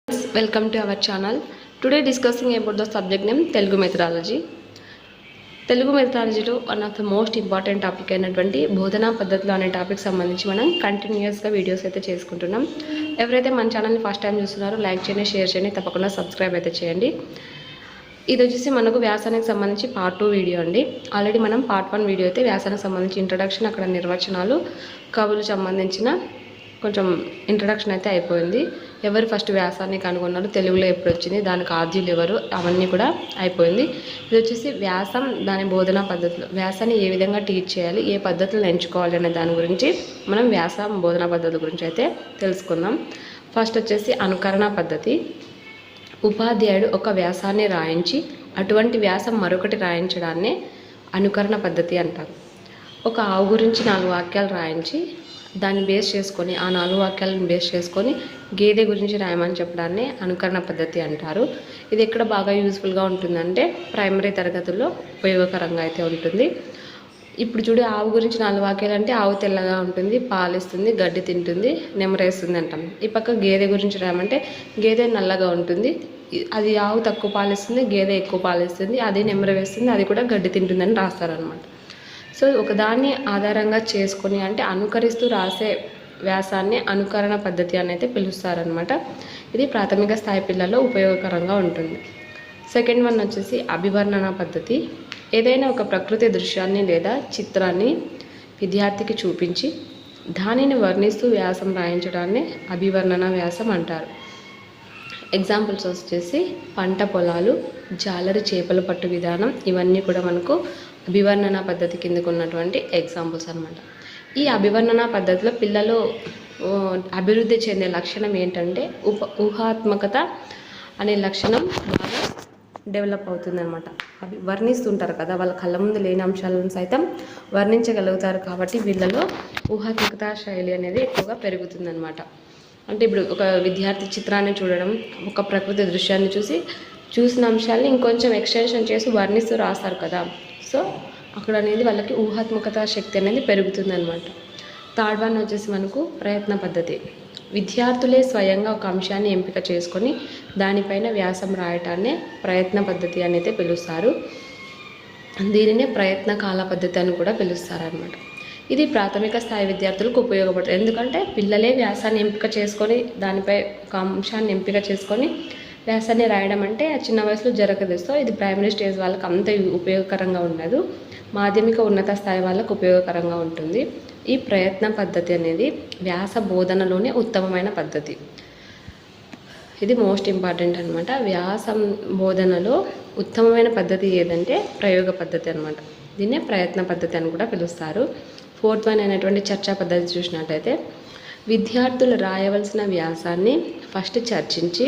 Welcome to our channel. Today discussing about the subject name Telugu methodology. Telugu మెథడాలజీలో one of the most important topic అయినటువంటి బోధనా పద్ధతులు అనే topic సంబంధించి మనం కంటిన్యూస్గా వీడియోస్ అయితే చేసుకుంటున్నాం. ఎవరైతే మన ఛానల్ని ఫస్ట్ టైం చూస్తున్నారో లైక్ చేయండి, షేర్ చేయండి, తప్పకుండా సబ్స్క్రైబ్ అయితే చేయండి. ఇది వచ్చేసి మనకు వ్యాసానికి సంబంధించి పార్ట్ 2 వీడియో అండి. ఆల్రెడీ మనం పార్ట్ 1 వీడియో అయితే వ్యాసానికి సంబంధించి ఇంట్రడక్షన్, అక్కడ నిర్వచనాలు, కవులు సంబంధించిన కొంచెం ఇంట్రడక్షన్ అయితే అయిపోయింది. ఎవరు ఫస్ట్ వ్యాసాన్ని కనుగొన్నారు, తెలుగులో ఎప్పుడు వచ్చింది, దానికి ఆద్యులు ఎవరు, అవన్నీ కూడా అయిపోయింది. ఇది వచ్చేసి వ్యాసం, దాని బోధనా పద్ధతులు, వ్యాసాన్ని ఏ విధంగా టీచ్ చేయాలి, ఏ పద్ధతులను ఎంచుకోవాలి అనే దాని గురించి మనం వ్యాసం బోధనా పద్ధతుల గురించి అయితే తెలుసుకుందాం. ఫస్ట్ వచ్చేసి అనుకరణ పద్ధతి. ఉపాధ్యాయుడు ఒక వ్యాసాన్ని రాయించి అటువంటి వ్యాసం మరొకటి రాయించడాన్నే అనుకరణ పద్ధతి అంటారు. ఒక ఆవు గురించి 4 వాక్యాలు రాయించి దాన్ని బేస్ చేసుకొని, ఆ 4 వాక్యాలను బేస్ చేసుకొని గేదె గురించి రాయమని చెప్పడాన్ని అనుకరణ పద్ధతి అంటారు. ఇది ఎక్కడ బాగా యూజ్ఫుల్గా ఉంటుందంటే ప్రైమరీ తరగతుల్లో ఉపయోగకరంగా అయితే ఉంటుంది. ఇప్పుడు చూడు, ఆవు గురించి 4 వాక్యాలు అంటే ఆవు తెల్లగా ఉంటుంది, పాలిస్తుంది, గడ్డి తింటుంది, నెమరేస్తుంది అంటాం. ఈ పక్క గేదె గురించి రాయమంటే గేదె నల్లగా ఉంటుంది, అది ఆవు తక్కువ పాలిస్తుంది, గేదె ఎక్కువ పాలిస్తుంది, అది నెమర వేస్తుంది, అది కూడా గడ్డి తింటుందని రాస్తారనమాట. సో ఒకదాన్ని ఆధారంగా చేసుకొని, అంటే అనుకరిస్తూ రాసే వ్యాసాన్ని అనుకరణ పద్ధతి అని అయితే పిలుస్తారనమాట. ఇది ప్రాథమిక స్థాయి పిల్లల్లో ఉపయోగకరంగా ఉంటుంది. సెకండ్ వన్ వచ్చేసి అభివర్ణన పద్ధతి. ఏదైనా ఒక ప్రకృతి దృశ్యాన్ని లేదా చిత్రాన్ని విద్యార్థికి చూపించి దానిని వర్ణిస్తూ వ్యాసం రాయించడాన్ని అభివర్ణన వ్యాసం అంటారు. ఎగ్జాంపుల్స్ వచ్చేసి పంట పొలాలు, జాలరి చేపలు పట్టు విధానం, ఇవన్నీ కూడా మనకు అభివర్ణన పద్ధతి కిందకు ఉన్నటువంటి ఎగ్జాంపుల్స్ అనమాట. ఈ అభివర్ణన పద్ధతిలో పిల్లలు అభివృద్ధి చెందే లక్షణం ఏంటంటే ఊహాత్మకత అనే లక్షణం బాగా డెవలప్ అవుతుందన్నమాట. అవి వర్ణిస్తుంటారు కదా, వాళ్ళ కళ్ళ ముందు లేని అంశాలను సైతం వర్ణించగలుగుతారు. కాబట్టి వీళ్ళలో ఊహాత్మకత శైలి అనేది ఎక్కువగా పెరుగుతుందన్నమాట. అంటే ఇప్పుడు ఒక విద్యార్థి చిత్రాన్ని చూడడం, ఒక ప్రకృతి దృశ్యాన్ని చూసిన అంశాన్ని ఇంకొంచెం ఎక్స్టెన్షన్ చేసి వర్ణిస్తూ రాస్తారు కదా, సో అక్కడ అనేది వాళ్ళకి ఊహాత్మకత శక్తి అనేది పెరుగుతుందన్నమాట. థర్డ్ వన్ వచ్చేసి మనకు ప్రయత్న పద్ధతి. విద్యార్థులే స్వయంగా ఒక అంశాన్ని ఎంపిక చేసుకొని దానిపైన వ్యాసం రాయటాన్నే ప్రయత్న పద్ధతి అనేది పిలుస్తారు. దీనినే ప్రయత్న కాల పద్ధతి అని కూడా పిలుస్తారనమాట. ఇది ప్రాథమిక స్థాయి విద్యార్థులకు ఉపయోగపడుతుంది. ఎందుకంటే పిల్లలే వ్యాసాన్ని ఎంపిక చేసుకొని, దానిపై ఒక అంశాన్ని ఎంపిక చేసుకొని వ్యాసాన్ని రాయడం అంటే ఆ చిన్న వయసులో జరగదు. సో ఇది ప్రైమరీ స్టేజ్ వాళ్ళకి అంత ఉపయోగకరంగా ఉండదు, మాధ్యమిక ఉన్నత స్థాయి వాళ్ళకు ఉపయోగకరంగా ఉంటుంది. ఈ ప్రయత్న పద్ధతి అనేది వ్యాస బోధనలోనే ఉత్తమమైన పద్ధతి. ఇది మోస్ట్ ఇంపార్టెంట్ అనమాట. వ్యాసం బోధనలో ఉత్తమమైన పద్ధతి ఏదంటే ప్రయోగ పద్ధతి అనమాట. దీన్నే ప్రయత్న పద్ధతి అని కూడా పిలుస్తారు. ఫోర్త్ వన్ అయినటువంటి చర్చా పద్ధతి చూసినట్లయితే, విద్యార్థులు రాయవలసిన వ్యాసాన్ని ఫస్ట్ చర్చించి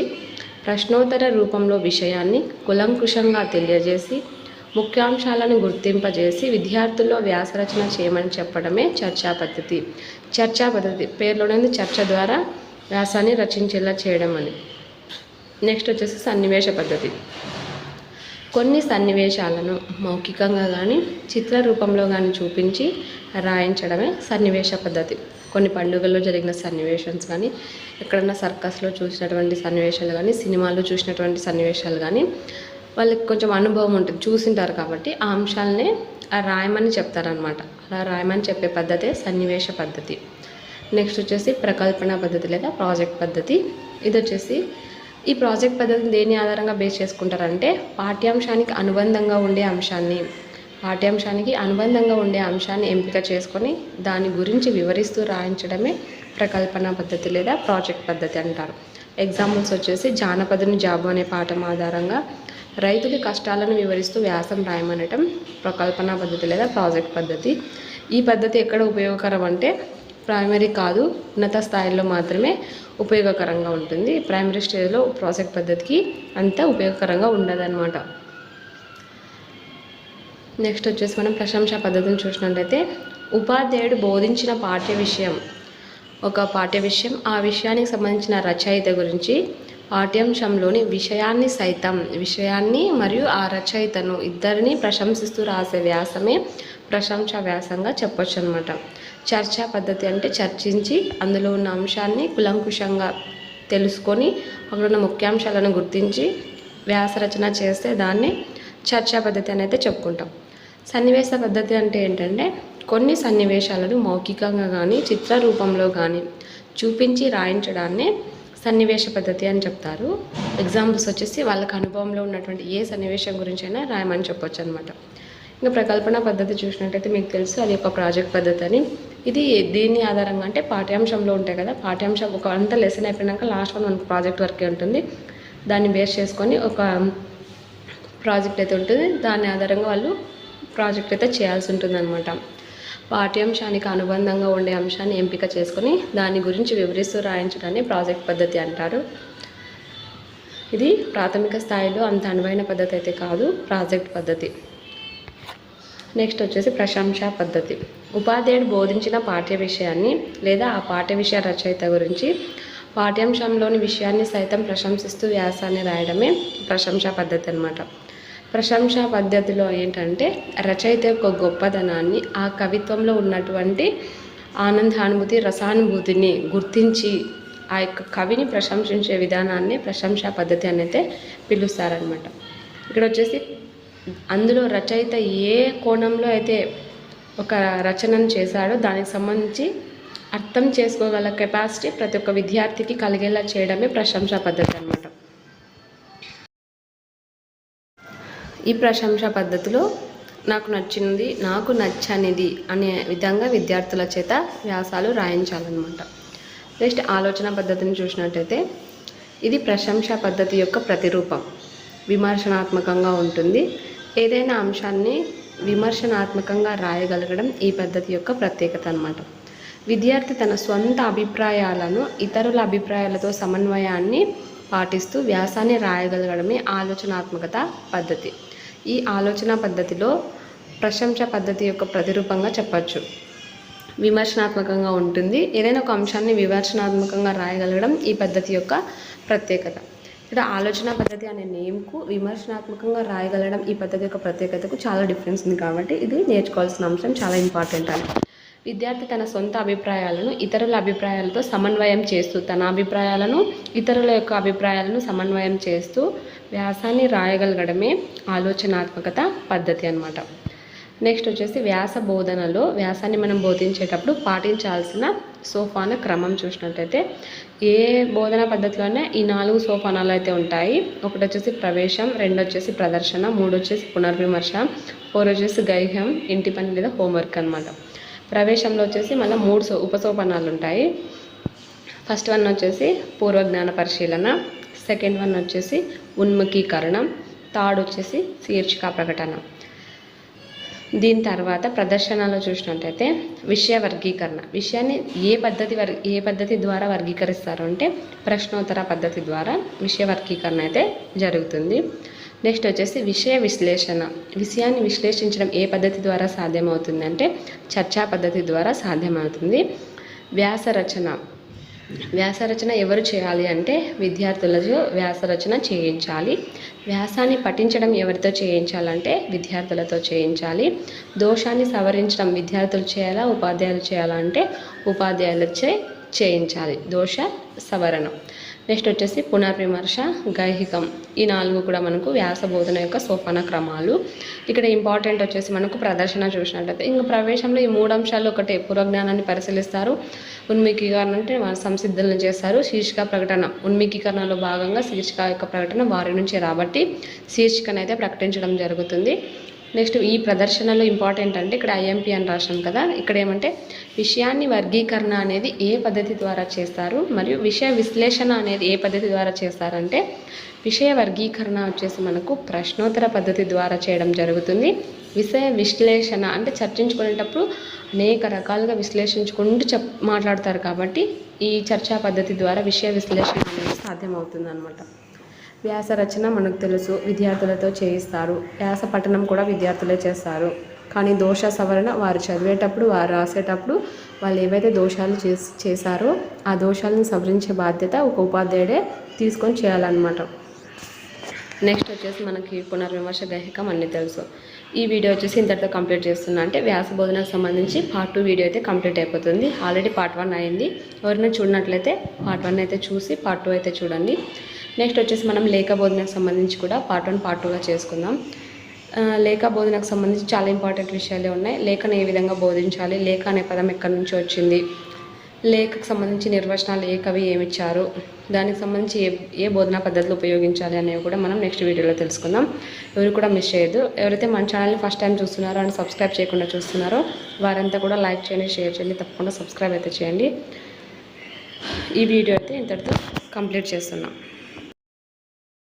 ప్రశ్నోత్తర రూపంలో విషయాన్ని కులంకుషంగా తెలియజేసి ముఖ్యాంశాలను గుర్తింపజేసి విద్యార్థుల్లో వ్యాసరచన చేయమని చెప్పడమే చర్చా పద్ధతి. చర్చా పద్ధతి పేరులోనే చర్చ ద్వారా వ్యాసాన్ని రచించేలా చేయడం అని. నెక్స్ట్ వచ్చేసి సన్నివేశ పద్ధతి. కొన్ని సన్నివేశాలను మౌఖికంగా కానీ చిత్ర రూపంలో కానీ చూపించి రాయించడమే సన్నివేశ పద్ధతి. కొన్ని పండుగల్లో జరిగిన సన్నివేషన్స్ కానీ, ఎక్కడన్నా సర్కస్లో చూసినటువంటి సన్నివేశాలు కానీ, సినిమాల్లో చూసినటువంటి సన్నివేశాలు కానీ, వాళ్ళకి కొంచెం అనుభవం ఉంటుంది, చూసింటారు కాబట్టి ఆ అంశాలనే రాయమని చెప్తారనమాట. అలా రాయమని చెప్పే పద్ధతే సన్నివేశ పద్ధతి. నెక్స్ట్ వచ్చేసి ప్రకల్పన పద్ధతి లేదా ప్రాజెక్ట్ పద్ధతి. ఇది వచ్చేసి ఈ ప్రాజెక్ట్ పద్ధతిని దేని ఆధారంగా బేస్ చేసుకుంటారంటే పాఠ్యాంశానికి అనుబంధంగా ఉండే అంశాన్ని ఎంపిక చేసుకొని దాని గురించి వివరిస్తూ రాయించడమే ప్రకల్పన పద్ధతి లేదా ప్రాజెక్ట్ పద్ధతి అంటారు. ఎగ్జాంపుల్స్ వచ్చేసి జానపదుని జాబు అనే పాఠం ఆధారంగా రైతుల కష్టాలను వివరిస్తూ వ్యాసం రాయమనటం ప్రకల్పన పద్ధతి లేదా ప్రాజెక్ట్ పద్ధతి. ఈ పద్ధతి ఎక్కడ ఉపయోగకరం అంటే ప్రైమరీ కాదు, ఉన్నత స్థాయిలో మాత్రమే ఉపయోగకరంగా ఉంటుంది. ప్రైమరీ స్టేజ్లో ప్రాజెక్ట్ పద్ధతికి అంత ఉపయోగకరంగా ఉండదన్నమాట. నెక్స్ట్ వచ్చేసి మనం ప్రశంసా పద్ధతిని చూసినట్లయితే, ఉపాధ్యాయుడు బోధించిన పాఠ్య విషయం ఆ విషయానికి సంబంధించిన రచయిత గురించి పాఠ్యాంశంలోని విషయాన్ని మరియు ఆ రచయితను ఇద్దరిని ప్రశంసిస్తూ రాసే వ్యాసమే ప్రశంసా వ్యాసంగా చెప్పొచ్చు అనమాట. చర్చా పద్ధతి అంటే చర్చించి అందులో ఉన్న అంశాన్ని కులంకుషంగా తెలుసుకొని అక్కడ ఉన్న ముఖ్యాంశాలను గుర్తించి వ్యాసరచన చేస్తే దాన్ని చర్చా పద్ధతి అని అయితే చెప్పుకుంటాం. సన్నివేశ పద్ధతి అంటే ఏంటంటే కొన్ని సన్నివేశాలను మౌఖికంగా కానీ చిత్ర రూపంలో కానీ చూపించి రాయించడాన్ని సన్నివేశ పద్ధతి అని చెప్తారు. ఎగ్జాంపుల్స్ వచ్చేసి వాళ్ళకి అనుభవంలో ఉన్నటువంటి ఏ సన్నివేశం గురించి అయినా రాయమని చెప్పొచ్చు అనమాట. ఇంకా ప్రకల్పన పద్ధతి చూసినట్టయితే మీకు తెలుసు, అది ఒక ప్రాజెక్ట్ పద్ధతి అని. ఇది దీని ఆధారంగా అంటే పాఠ్యాంశంలో ఉంటాయి కదా, పాఠ్యాంశం ఒక అంత లెసన్ అయిపోయినాక లాస్ట్ వన్ మనకు ప్రాజెక్ట్ వర్కే ఉంటుంది. దాన్ని బేస్ చేసుకొని ఒక ప్రాజెక్ట్ అయితే ఉంటుంది. దాని ఆధారంగా వాళ్ళు ప్రాజెక్ట్ అయితే చేయాల్సి ఉంటుంది అనమాట. పాఠ్యాంశానికి అనుబంధంగా ఉండే అంశాన్ని ఎంపిక చేసుకొని దాని గురించి వివరిస్తూ రాయించడాన్ని ప్రాజెక్ట్ పద్ధతి అంటారు. ఇది ప్రాథమిక స్థాయిలో అంత అనువైన పద్ధతి అయితే కాదు, ప్రాజెక్ట్ పద్ధతి. నెక్స్ట్ వచ్చేసి ప్రశంసా పద్ధతి. ఉపాధ్యాయుడు బోధించిన పాఠ్య విషయాన్ని లేదా ఆ పాఠ్య విషయ రచయిత గురించి పాఠ్యాంశంలోని విషయాన్ని సైతం ప్రశంసిస్తూ వ్యాసాన్ని రాయడమే ప్రశంసా పద్ధతి అన్నమాట. ప్రశంసా పద్ధతిలో ఏంటంటే రచయిత యొక్క గొప్పదనాన్ని, ఆ కవిత్వంలో ఉన్నటువంటి ఆనందానుభూతి రసానుభూతిని గుర్తించి ఆ యొక్క కవిని ప్రశంసించే విధానాన్ని ప్రశంసా పద్ధతి అని అయితే పిలుస్తారనమాట. ఇక్కడ వచ్చేసి అందులో రచయిత ఏ కోణంలో అయితే ఒక రచనను చేశాడో దానికి సంబంధించి అర్థం చేసుకోగల కెపాసిటీ ప్రతి ఒక్క విద్యార్థికి కలిగేలా చేయడమే ప్రశంసా పద్ధతి అన్నమాట. ఈ ప్రశంసా పద్ధతిలో నాకు నచ్చింది, నాకు నచ్చనిది అనే విధంగా విద్యార్థుల చేత వ్యాసాలు రాయించాలన్నమాట. నెక్స్ట్ ఆలోచన పద్ధతిని చూసినట్టయితే ఇది ప్రశంసా పద్ధతి యొక్క ప్రతిరూపం. విమర్శనాత్మకంగా ఉంటుంది. ఏదైనా అంశాన్ని విమర్శనాత్మకంగా రాయగలగడం ఈ పద్ధతి యొక్క ప్రత్యేకత అన్నమాట. విద్యార్థి తన స్వంత అభిప్రాయాలను ఇతరుల అభిప్రాయాలతో సమన్వయాన్ని పాటిస్తూ వ్యాసాన్ని రాయగలగడమే ఆలోచనాత్మకత పద్ధతి. ఈ ఆలోచన పద్ధతిలో ప్రశంసా పద్ధతి యొక్క ప్రతిరూపంగా చెప్పచ్చు. విమర్శనాత్మకంగా ఉంటుంది. ఏదైనా ఒక అంశాన్ని విమర్శనాత్మకంగా రాయగలగడం ఈ పద్ధతి యొక్క ప్రత్యేకత. ఇక్కడ ఆలోచన పద్ధతి అనే నేమ్కు విమర్శనాత్మకంగా రాయగలగడం ఈ పద్ధతి యొక్క ప్రత్యేకతకు చాలా డిఫరెన్స్ ఉంది కాబట్టి ఇది నేర్చుకోవాల్సిన అంశం, చాలా ఇంపార్టెంట్ అని. విద్యార్థి తన సొంత అభిప్రాయాలను ఇతరుల అభిప్రాయాలతో సమన్వయం చేస్తూ తన అభిప్రాయాలను ఇతరుల యొక్క అభిప్రాయాలను సమన్వయం చేస్తూ వ్యాసాన్ని రాయగలగడమే ఆలోచనాత్మకత పద్ధతి అన్నమాట. నెక్స్ట్ వచ్చేసి వ్యాస బోధనలో వ్యాసాన్ని మనం బోధించేటప్పుడు పాటించాల్సిన సోపాన క్రమం చూసినట్టయితే ఏ బోధన పద్ధతిలోనే ఈ 4 సోపానాలు అయితే ఉంటాయి. ఒకటి వచ్చేసి ప్రవేశం, 2 వచ్చేసి ప్రదర్శన, 3 వచ్చేసి పునర్విమర్శ, 4 వచ్చేసి గైహ్యం, ఇంటి పని లేదా హోంవర్క్ అనమాట. ప్రవేశంలో వచ్చేసి మళ్ళీ 3 ఉపసోపానాలు ఉంటాయి. ఫస్ట్ వన్ వచ్చేసి పూర్వజ్ఞాన పరిశీలన, సెకండ్ వన్ వచ్చేసి ఉన్ముఖీకరణం, థర్డ్ వచ్చేసి శీర్షిక ప్రకటన. దీని తర్వాత ప్రదర్శనలో చూసినట్టయితే విషయ వర్గీకరణ. విషయాన్ని ఏ పద్ధతి ద్వారా వర్గీకరిస్తారు అంటే ప్రశ్నోత్తర పద్ధతి ద్వారా విషయ వర్గీకరణ అయితే జరుగుతుంది. నెక్స్ట్ వచ్చేసి విషయ విశ్లేషణ. విషయాన్ని విశ్లేషించడం ఏ పద్ధతి ద్వారా సాధ్యమవుతుంది అంటే చర్చా పద్ధతి ద్వారా సాధ్యమవుతుంది. వ్యాసరచన ఎవరు చేయాలి అంటే విద్యార్థులతో వ్యాసరచన చేయించాలి. వ్యాసాన్ని పఠించడం ఎవరితో చేయించాలంటే విద్యార్థులతో చేయించాలి. దోషాన్ని సవరించడం విద్యార్థులు చేయాలా ఉపాధ్యాయులు చేయాలా అంటే ఉపాధ్యాయులచే చేయించాలి దోష సవరణ. నెక్స్ట్ వచ్చేసి పునర్విమర్శ, గైహికం. ఈ 4 కూడా మనకు వ్యాస బోధన యొక్క సోపాన క్రమాలు. ఇక్కడ ఇంపార్టెంట్ వచ్చేసి మనకు ప్రదర్శన చూసినట్టయితే ఇంకా ప్రవేశంలో ఈ 3 అంశాలు ఒకటే. పూర్వజ్ఞానాన్ని పరిశీలిస్తారు, ఉన్ముఖీకరణ అంటే సంసిద్ధులను చేస్తారు, శీర్షిక ప్రకటన. ఉన్ముఖీకరణలో భాగంగా శీర్షిక యొక్క ప్రకటన వారి నుంచే రాబట్టి శీర్షికను అయితే ప్రకటించడం జరుగుతుంది. నెక్స్ట్ ఈ ప్రదర్శనలో ఇంపార్టెంట్ అంటే ఇక్కడ ఐఎంపీ అని రాశాం కదా, ఇక్కడ ఏమంటే విషయాన్ని వర్గీకరణ అనేది ఏ పద్ధతి ద్వారా చేస్తారు మరియు విషయ విశ్లేషణ అనేది ఏ పద్ధతి ద్వారా చేస్తారంటే విషయ వర్గీకరణ వచ్చేసి మనకు ప్రశ్నోత్తర పద్ధతి ద్వారా చేయడం జరుగుతుంది. విషయ విశ్లేషణ అంటే చర్చించుకునేటప్పుడు అనేక రకాలుగా విశ్లేషించుకుంటూ మాట్లాడతారు కాబట్టి ఈ చర్చా పద్ధతి ద్వారా విషయ విశ్లేషణ అనేది సాధ్యమవుతుంది అన్నమాట. వ్యాస రచన మనకు తెలుసు విద్యార్థులతో చేయిస్తారు. వ్యాస పఠనం కూడా విద్యార్థులే చేస్తారు. కానీ దోష సవరణ వారు చదివేటప్పుడు వారు రాసేటప్పుడు వాళ్ళు ఏవైతే దోషాలు చేశారో ఆ దోషాలను సవరించే బాధ్యత ఒక ఉపాధ్యాయుడే తీసుకొని చేయాలన్నమాట. నెక్స్ట్ వచ్చేసి మనకి పునర్విమర్శ, గైహికం అన్నీ తెలుసు. ఈ వీడియో వచ్చేసి ఇంతటితో కంప్లీట్ చేస్తున్నా. అంటే వ్యాస బోధనకు సంబంధించి పార్ట్ 2 వీడియో అయితే కంప్లీట్ అయిపోతుంది. ఆల్రెడీ పార్ట్ 1 అయింది. ఎవరైనా చూడనట్లయితే పార్ట్ 1 అయితే చూసి పార్ట్ 2 అయితే చూడండి. నెక్స్ట్ వచ్చేసి మనం లేఖ బోధనకు సంబంధించి కూడా పార్ట్ 1 పార్ట్ 2గా చేసుకుందాం. లేఖ బోధనకు సంబంధించి చాలా ఇంపార్టెంట్ విషయాలే ఉన్నాయి. లేఖను ఏ విధంగా బోధించాలి, లేఖ అనే పదం ఎక్కడి నుంచి వచ్చింది, లేఖకు సంబంధించి నిర్వచనాలు ఏ కవి ఏమిచ్చారు, దానికి సంబంధించి ఏ బోధనా పద్ధతులు ఉపయోగించాలి అనేవి కూడా మనం నెక్స్ట్ వీడియోలో తెలుసుకుందాం. ఎవరు కూడా మిస్ చేయొద్దు. ఎవరైతే మన ఛానల్ని ఫస్ట్ టైం చూస్తున్నారో అండ్ సబ్స్క్రైబ్ చేయకుండా చూస్తున్నారో వారంతా కూడా లైక్ చేయండి, షేర్ చేయండి, తప్పకుండా సబ్స్క్రైబ్ అయితే చేయండి. ఈ వీడియో అయితే ఇంతటితో కంప్లీట్ చేస్తున్నాం.